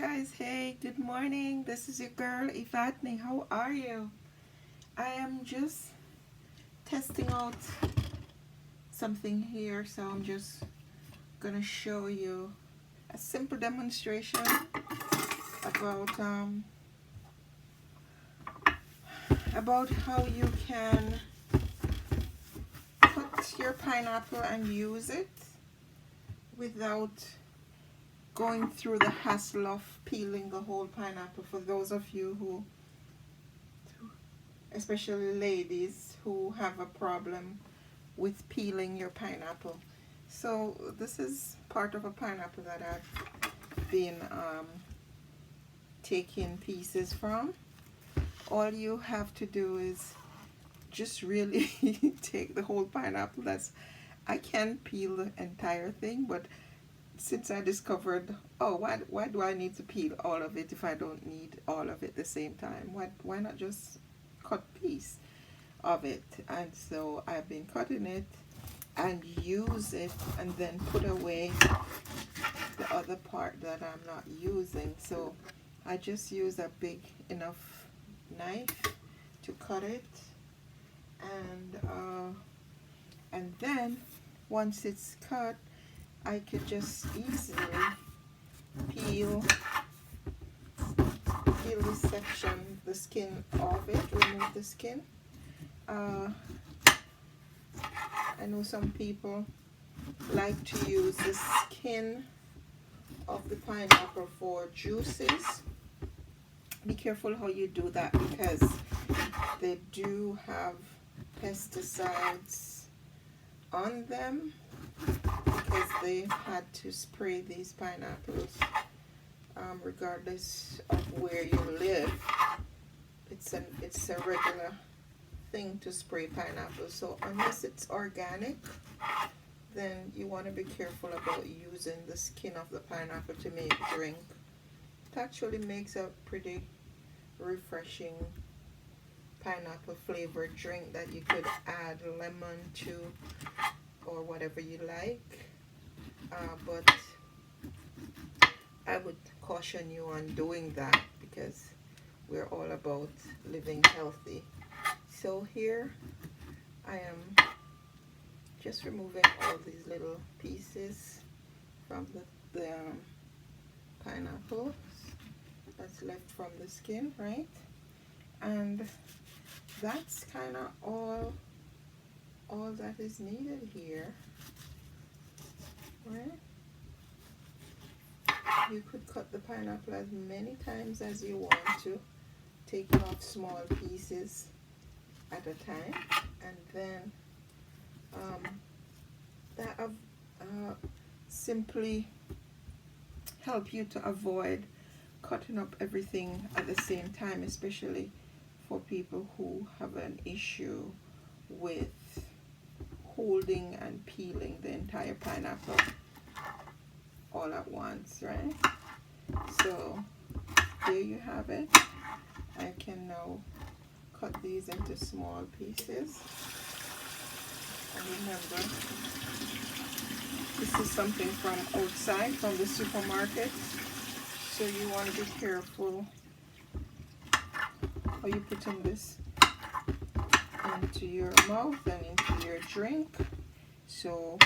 guys, hey, good morning. This is your girl Ivatni. How are you? I am just testing out something here, so I'm just gonna show you a simple demonstration about how you can cut your pineapple and use it without going through the hassle of peeling the whole pineapple. For those of you who, especially ladies, who have a problem with peeling your pineapple. So this is part of a pineapple that I've been taking pieces from. All you have to do is just really take the whole pineapple. I can peel the entire thing, but since I discovered, oh, why do I need to peel all of it if I don't need all of it at the same time? Why not just cut a piece of it? And so I've been cutting it and use it and then put away the other part that I'm not using. So I just use a big enough knife to cut it, and then once it's cut, I could just easily peel this section, the skin off it, remove the skin. I know some people like to use the skin of the pineapple for juices. Be careful how you do that, because they do have pesticides on them, because they had to spray these pineapples regardless of where you live. It's a regular thing to spray pineapples. So unless it's organic, then you want to be careful about using the skin of the pineapple to make drink. It actually makes a pretty refreshing pineapple flavored drink that you could add lemon to, or whatever you like, but I would caution you on doing that, because we're all about living healthy. So here I am just removing all these little pieces from the pineapple that's left from the skin, right? And that's kind of all that is needed here, right? You could cut the pineapple as many times as you want to, taking off small pieces at a time, and then that simply help you to avoid cutting up everything at the same time, especially for people who have an issue with holding and peeling the entire pineapple all at once, right? So there you have it. I can now cut these into small pieces. And remember, this is something from outside, from the supermarket, so you want to be careful how you putting this into your mouth and into your drink. So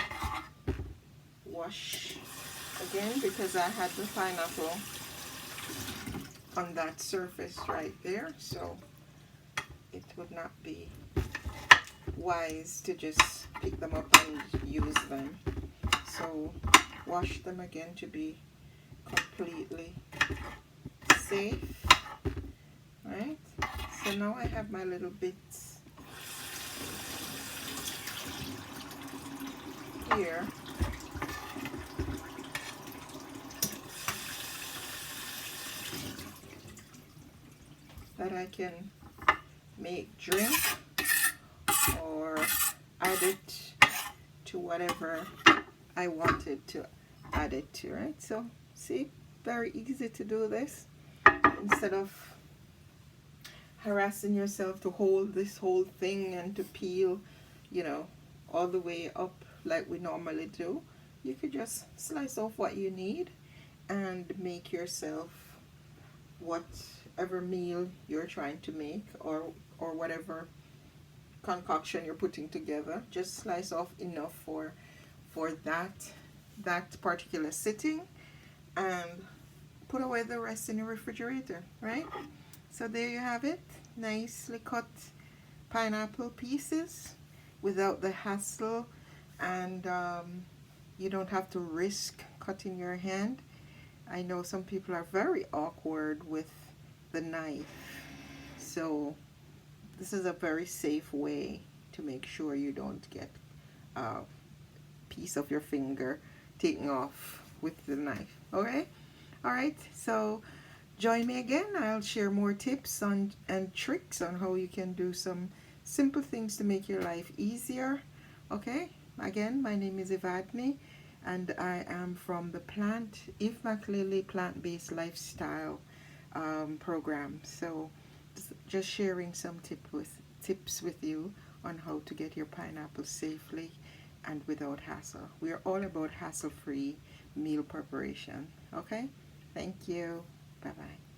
wash again, because I had the pineapple on that surface right there, so it would not be wise to just pick them up and use them. So wash them again to be completely safe, right? So now I have my little bits here that I can make drink or add it to whatever I wanted to add it to, right? So see, very easy to do this instead of harassing yourself to hold this whole thing and to peel, you know, all the way up like we normally do. You could just slice off what you need and make yourself whatever meal you're trying to make, or whatever concoction you're putting together. Just slice off enough for that particular sitting, and put away the rest in the refrigerator, right? So there you have it, nicely cut pineapple pieces without the hassle, and you don't have to risk cutting your hand. I know some people are very awkward with the knife, so this is a very safe way to make sure you don't get a piece of your finger taken off with the knife. Okay? Alright, so join me again. I'll share more tips and tricks on how you can do some simple things to make your life easier. Okay? Again, my name is Evadne, and I am from the McLilley Plant-Based Lifestyle program. So just sharing some tips with you on how to get your pineapple safely and without hassle. We are all about hassle-free meal preparation. Okay? Thank you. Bye-bye.